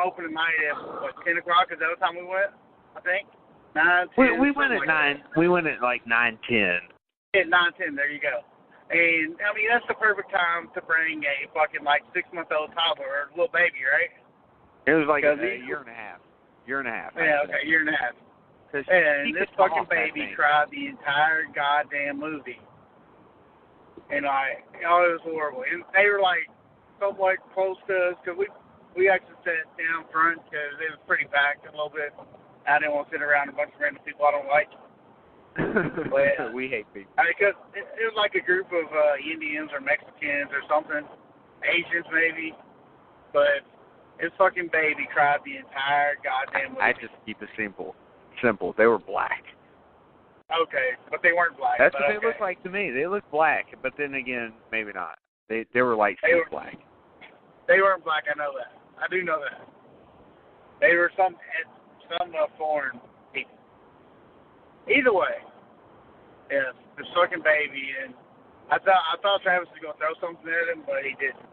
on opening night at, 10 o'clock? Is that what time we went? I think. 9, 10. We went at 9. We went at like 9:10. At 9:10, there you go. And, I mean, that's the perfect time to bring a fucking, like, 6-month-old toddler or little baby, right? It was like a year and a half. Yeah, okay, year and a half. And this fucking baby cried the entire goddamn movie. And, like, it was horrible. And they were, like, somewhat close to us, because we actually sat down front because it was pretty packed a little bit. I didn't want to sit around a bunch of random people I don't like. But, we hate people. Because it was like a group of Indians or Mexicans or something, Asians maybe, but this fucking baby cried the entire goddamn movie. I just keep it simple. They were black. Okay, but they weren't black. That's what they looked like to me. They looked black, but then again, maybe not. They were like black. They weren't black. I know that. I do know that. They were some foreign people. Either way, yes, this fucking baby, and I thought Travis was gonna throw something at him, but he didn't.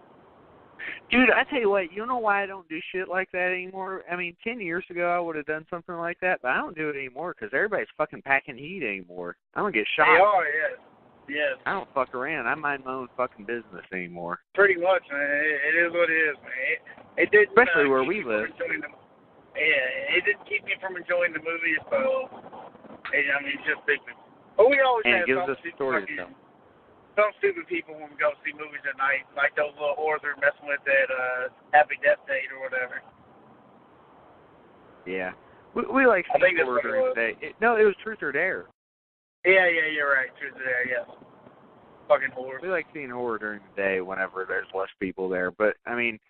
Dude, I tell you what, you know why I don't do shit like that anymore? I mean, 10 years ago I would have done something like that, but I don't do it anymore because everybody's fucking packing heat anymore. I don't get shot. They are, yes. I don't fuck around. I mind my own fucking business anymore. Pretty much, man. It is what it is, man. It didn't. Especially where we live. It didn't keep me from enjoying the movie, so I mean, it's just big. But we always have some stupid people when we go see movies at night, like those little whores they're messing with at Happy Death Date or whatever. Yeah. We like seeing horror during the day. It was Truth or Dare. Yeah, you're right. Truth or Dare, yes. Fucking horror. We like seeing horror during the day whenever there's less people there. But, I mean,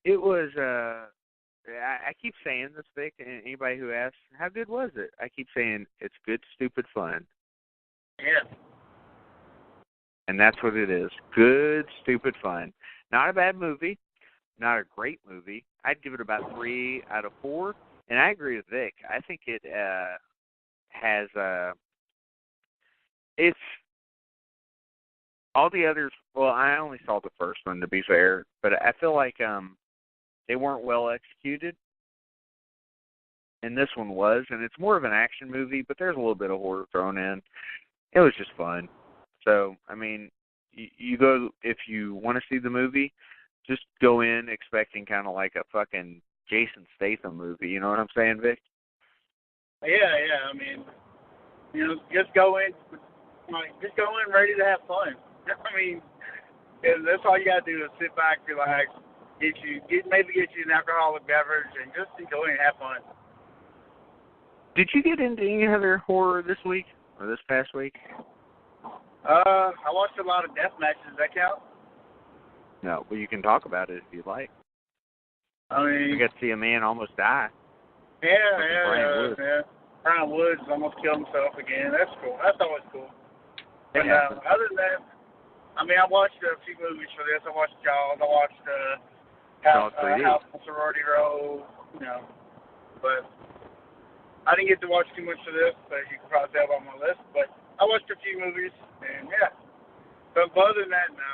it was, I keep saying this, Vic, and anybody who asks, how good was it? I keep saying, it's good, stupid fun. Yeah. And that's what it is. Good, stupid fun. Not a bad movie. Not a great movie. I'd give it about 3 out of 4. And I agree with Vic. I think it has it's all the others. Well, I only saw the first one, to be fair, but I feel like they weren't well executed. And this one was, and it's more of an action movie, but there's a little bit of horror thrown in. It was just fun. So, I mean, you go, if you want to see the movie, just go in expecting kind of like a fucking Jason Statham movie. You know what I'm saying, Vic? Yeah. I mean, just go in ready to have fun. I mean, that's all you got to do is sit back, relax, maybe get you an alcoholic beverage, and just enjoy and have fun. Did you get into any other horror this week or this past week? I watched a lot of death matches. Does that count? No, but you can talk about it if you'd like. I mean, you got to see a man almost die. Yeah. Brian Woods almost killed himself again. That's cool. That's always cool. But other than that, I mean, I watched a few movies for this. I watched Jaws. I watched House on Sorority Row. But I didn't get to watch too much of this, as you can probably tell by my list. But I watched a few movies, and yeah. But other than that, no,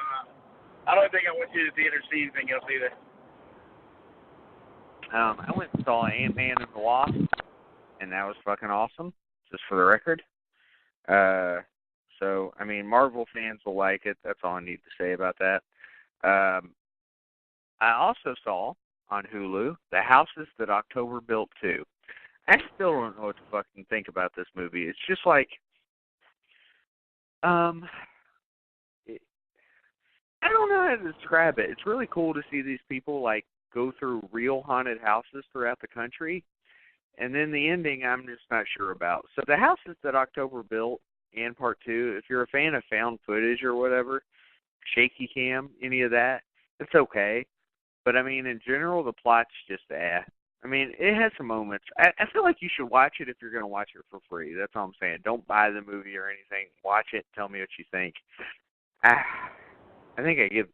I don't think I went to the theater to see anything else either. I went and saw Ant-Man and the Wasp, and that was fucking awesome, just for the record. So, I mean, Marvel fans will like it. That's all I need to say about that. I also saw on Hulu The Houses That October Built Too. I still don't know what to fucking think about this movie. It's just like, I don't know how to describe it. It's really cool to see these people, like, go through real haunted houses throughout the country. And then the ending, I'm just not sure about. So The Houses That October Built and Part 2, if you're a fan of found footage or whatever, shaky cam, any of that, it's okay. But, I mean, in general, the plot's just I mean, it has some moments. I feel like you should watch it if you're going to watch it for free. That's all I'm saying. Don't buy the movie or anything. Watch it. Tell me what you think. I think I give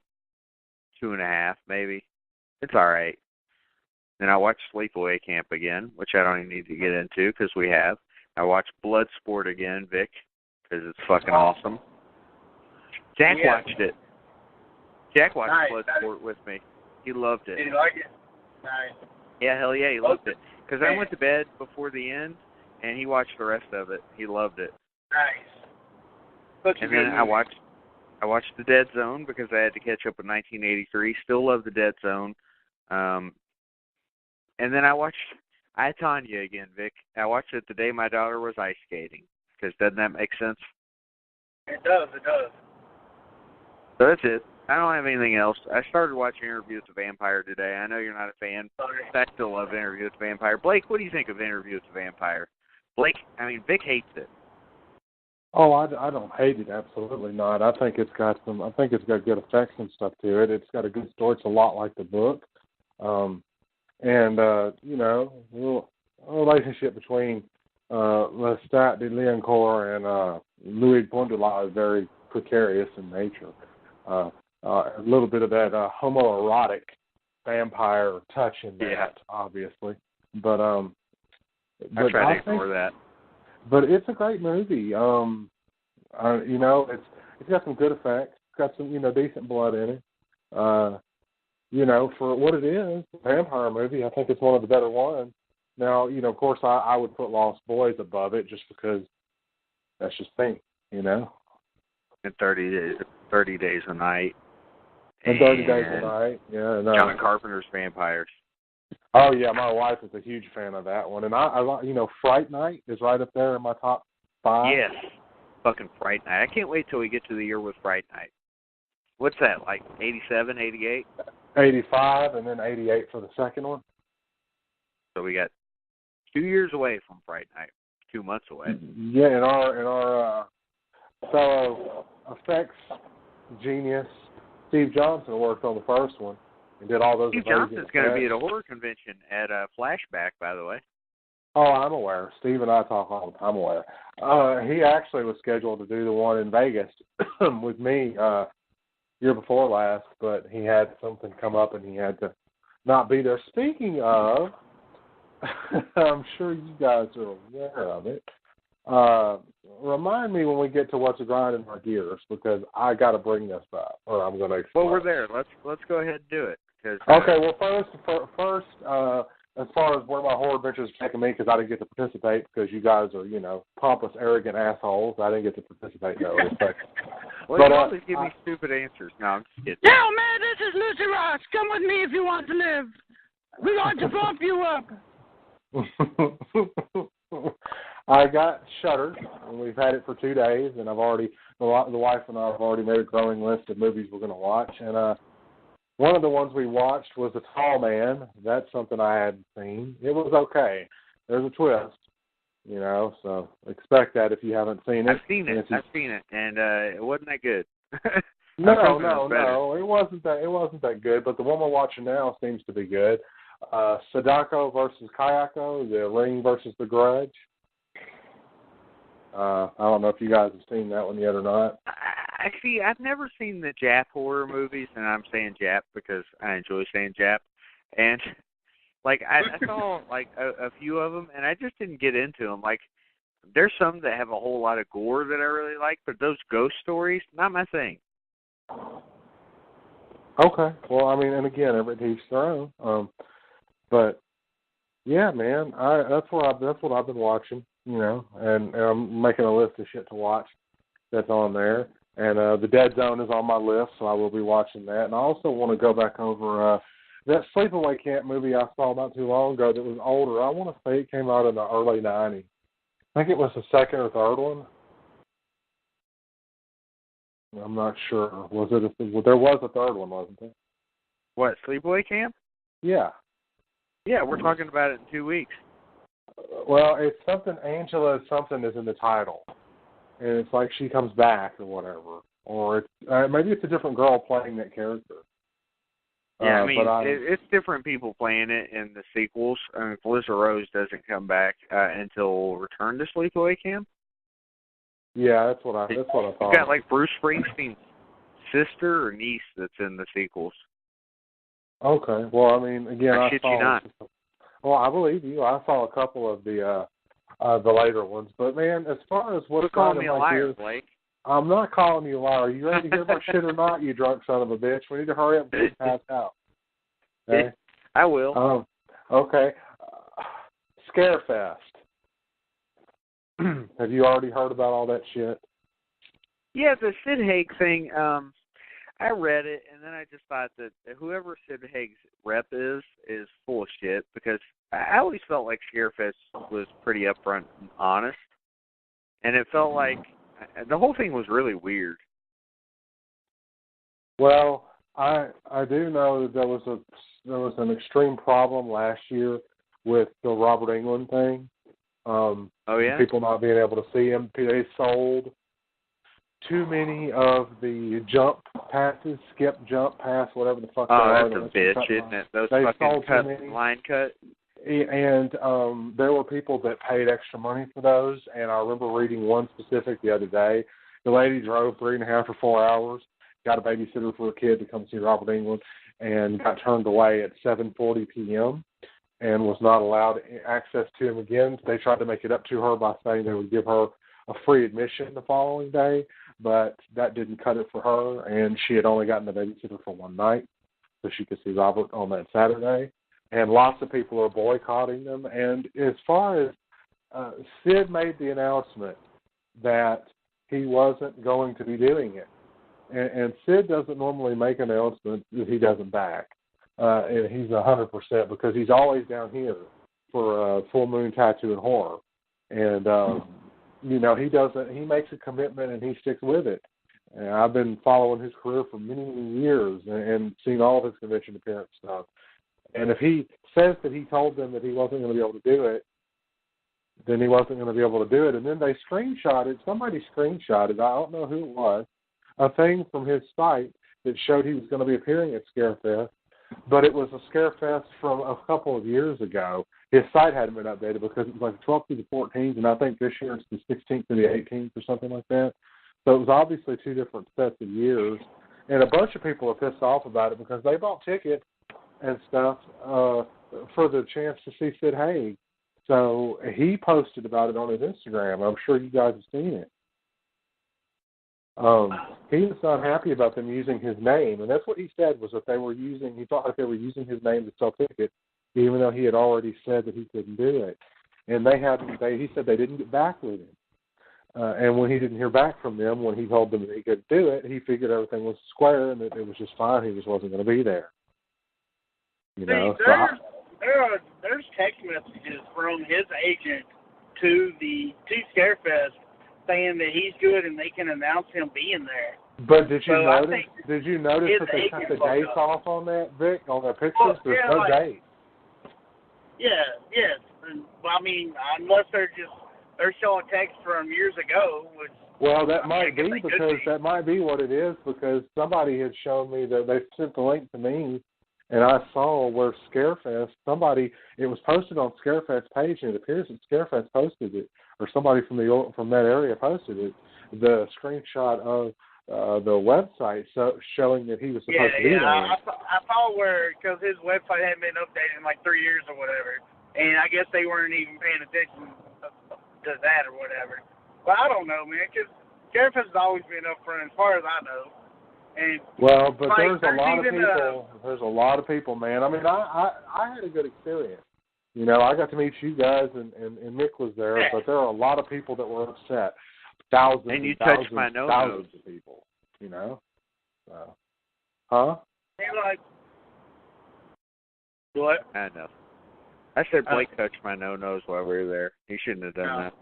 2.5, maybe. It's all right. Then I watched Sleepaway Camp again, which I don't even need to get into because we have. I watched Bloodsport again, Vic, because it's fucking awesome. Jack watched it. Jack watched Bloodsport with me. He loved it. Did he like it? Nice. Yeah, hell yeah, he loved it. Because I went to bed before the end, and he watched the rest of it. He loved it. Nice. Such a and good then movie. I watched The Dead Zone because I had to catch up with 1983. Still love The Dead Zone. And then I watched I, Tonya again, Vic. I watched it the day my daughter was ice skating. Because doesn't that make sense? It does. It does. So that's it. I don't have anything else. I started watching Interview with the Vampire today. I know you're not a fan. Sorry. I still love Interview with the Vampire. Blake, what do you think of Interview with the Vampire? Blake, Vic hates it. Oh, I don't hate it. Absolutely not. I think it's got good effects and stuff to it. It's got a good story. It's a lot like the book. The relationship between Lestat de Liancourt and Louis Pondelat is very precarious in nature. A little bit of that homoerotic vampire touch in that, obviously. But I try to ignore that. But it's a great movie. It's got some good effects. It's got some decent blood in it. For what it is, a vampire movie, I think it's one of the better ones. Now, of course, I would put Lost Boys above it just because that's just me, And 30 Days a Night. And 30 Days a Night, yeah. John Carpenter's Vampires. Oh, yeah, my wife is a huge fan of that one. And I Fright Night is right up there in my top 5. Yes, fucking Fright Night. I can't wait till we get to the year with Fright Night. What's that, like 87, 88? 85, and then 88 for the second one. So we got 2 years away from Fright Night. 2 months away. Yeah, and our fellow effects genius Steve Johnson worked on the first one and did all those. Steve Johnson's going to be at a horror convention at Flashback, by the way. Oh, I'm aware. Steve and I talk all the time. I'm aware. He actually was scheduled to do the one in Vegas with me year before last, but he had something come up and he had to not be there. Speaking of, I'm sure you guys are aware of it. Remind me when we get to what's grinding our gears, because I got to bring this up, or I'm going to. Well, we're there. Let's go ahead and do it. Okay. Well, first, as far as where my horror adventures are taking me, because I didn't get to participate, because you guys are, pompous, arrogant assholes. I didn't get to participate in that respect. Well, you always give me stupid answers. No, I'm just kidding. Yo, man, this is Lucy Ross. Come with me if you want to live. We want to bump you up. I got Shudder, and we've had it for 2 days, and the wife and I have already made a growing list of movies we're going to watch. And one of the ones we watched was The Tall Man. That's something I hadn't seen. It was okay. There's a twist, so expect that if you haven't seen it. I've seen it, and it wasn't that good. No, it wasn't that good. But the one we're watching now seems to be good. Sadako versus Kayako, The Ring versus The Grudge. I don't know if you guys have seen that one yet or not. Actually, I've never seen the Jap horror movies, and I'm saying Jap because I enjoy saying Jap. And I saw a few of them, and I just didn't get into them. There's some that have a whole lot of gore that I really like, but those ghost stories, not my thing. Okay. Well, and again, every each their own. But yeah, man, that's what I've been watching, and I'm making a list of shit to watch that's on there. And The Dead Zone is on my list, so I will be watching that. And I also want to go back over that Sleepaway Camp movie I saw not too long ago that was older. I want to say it came out in the early 90s. I think it was the second or third one. I'm not sure. There was a third one, wasn't there? What, Sleepaway Camp? Yeah. Yeah, we're talking about it in 2 weeks. Well, it's something, Angela something is in the title. And it's like she comes back or whatever. Or maybe it's a different girl playing that character. Yeah, it's different people playing it in the sequels. Felissa Rose doesn't come back until Return to Sleepaway Camp. Yeah, that's what I thought. You've got Bruce Springsteen's sister or niece that's in the sequels. Okay. Well, again, I shit you not. Well, I believe you. I saw a couple of the later ones, but man, as far as what's calling me a liar, Blake. I'm not calling you a liar. Are you ready to hear my shit or not, you drunk son of a bitch? We need to hurry up and get passed out. Okay? I will. Okay. Scarefest. Have you already heard about all that shit? Yeah, the Sid Haig thing, I read it, and then I just thought that whoever Sid Haig's rep is full of shit, because I always felt like Scarefest was pretty upfront and honest, and it felt like the whole thing was really weird. Well, I do know that there was an extreme problem last year with the Robert Englund thing. Oh, yeah? People not being able to see him. They sold too many of the jump passes, skip jump pass, whatever the fuck they are. Oh, that's a bitch, isn't it? Those they fucking line cut. And there were people that paid extra money for those, and I remember reading one specific the other day. The lady drove 3.5 or 4 hours, got a babysitter for a kid to come see Robert Englund, and got turned away at 7:40 p.m. and was not allowed access to him again. They tried to make it up to her by saying they would give her a free admission the following day, but that didn't cut it for her, and she had only gotten a babysitter for one night, so she could see Robert on that Saturday. And lots of people are boycotting them. And as far as Sid made the announcement that he wasn't going to be doing it, and Sid doesn't normally make announcements that he doesn't back. And he's 100% because he's always down here for Full Moon Tattoo and Horror. And, he makes a commitment and he sticks with it. And I've been following his career for many, many years and seen all of his convention appearance stuff. And if he says that he told them that he wasn't going to be able to do it, then he wasn't going to be able to do it. And then they somebody screenshotted, I don't know who it was, a thing from his site that showed he was going to be appearing at Scarefest. But it was a Scarefest from a couple of years ago. His site hadn't been updated because it was like the 12th through the 14th, and I think this year it's the 16th through the 18th or something like that. So it was obviously two different sets of years. And a bunch of people are pissed off about it because they bought tickets and stuff for the chance to see Sid Haig. So he posted about it on his Instagram. I'm sure you guys have seen it. He was not happy about them using his name, and that's what he said was that he thought that they were using his name to sell tickets, even though he had already said that he couldn't do it. And he said they didn't get back with him. And when he didn't hear back from them, when he told them that he could do it, he figured everything was square and that it was just fine. He just wasn't going to be there. There's text messages from his agent to Scarefest saying that he's good and they can announce him being there. But did you notice that they cut the dates off on that, Vic, on their pictures? There's no date. Yeah, yes. I mean, unless they're showing text from years ago. Well, that might be what it is, because somebody had shown me that they sent the link to me, and I saw where Scarefest, it was posted on Scarefest's page, and it appears that Scarefest posted it, or somebody from that area posted it, the screenshot of the website showing that he was supposed to be there. I saw where, because his website hadn't been updated in like 3 years or whatever, and I guess they weren't even paying attention to that or whatever. But I don't know, man, because Scarefest has always been up front as far as I know. And but there's a lot of people. There's a lot of people, man. I mean, I had a good experience. I got to meet you guys, and Mick was there, but there are a lot of people that were upset. Thousands and you thousands, touched my nose. Thousands of people, So, huh? What? I know. I said Blake touched my nose while we were there. He shouldn't have done that.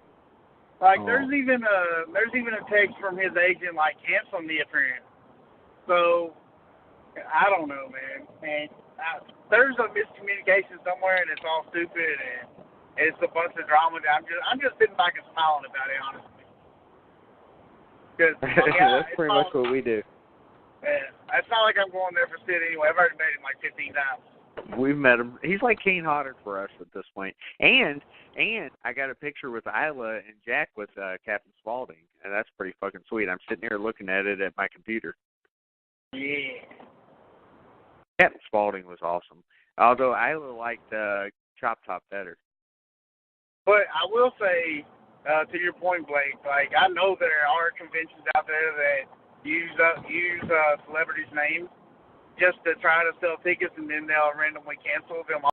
There's even a text from his agent canceling the appearance. So I don't know, man. And there's a miscommunication somewhere, and it's all stupid, and it's a bunch of drama. I'm just sitting back and smiling about it, honestly. That's pretty much what we do. Yeah, it's not like I'm going there for Sid anyway. I've already met him 15 times. We've met him. He's like Kane Hodder for us at this point. And I got a picture with Isla and Jack with Captain Spaulding, and that's pretty fucking sweet. I'm sitting here looking at it at my computer. Yeah. Captain Spaulding was awesome. Although Isla liked Chop Top better. But I will say, to your point, Blake, I know there are conventions out there that use celebrities' names, just to try to sell tickets, and then they'll randomly cancel them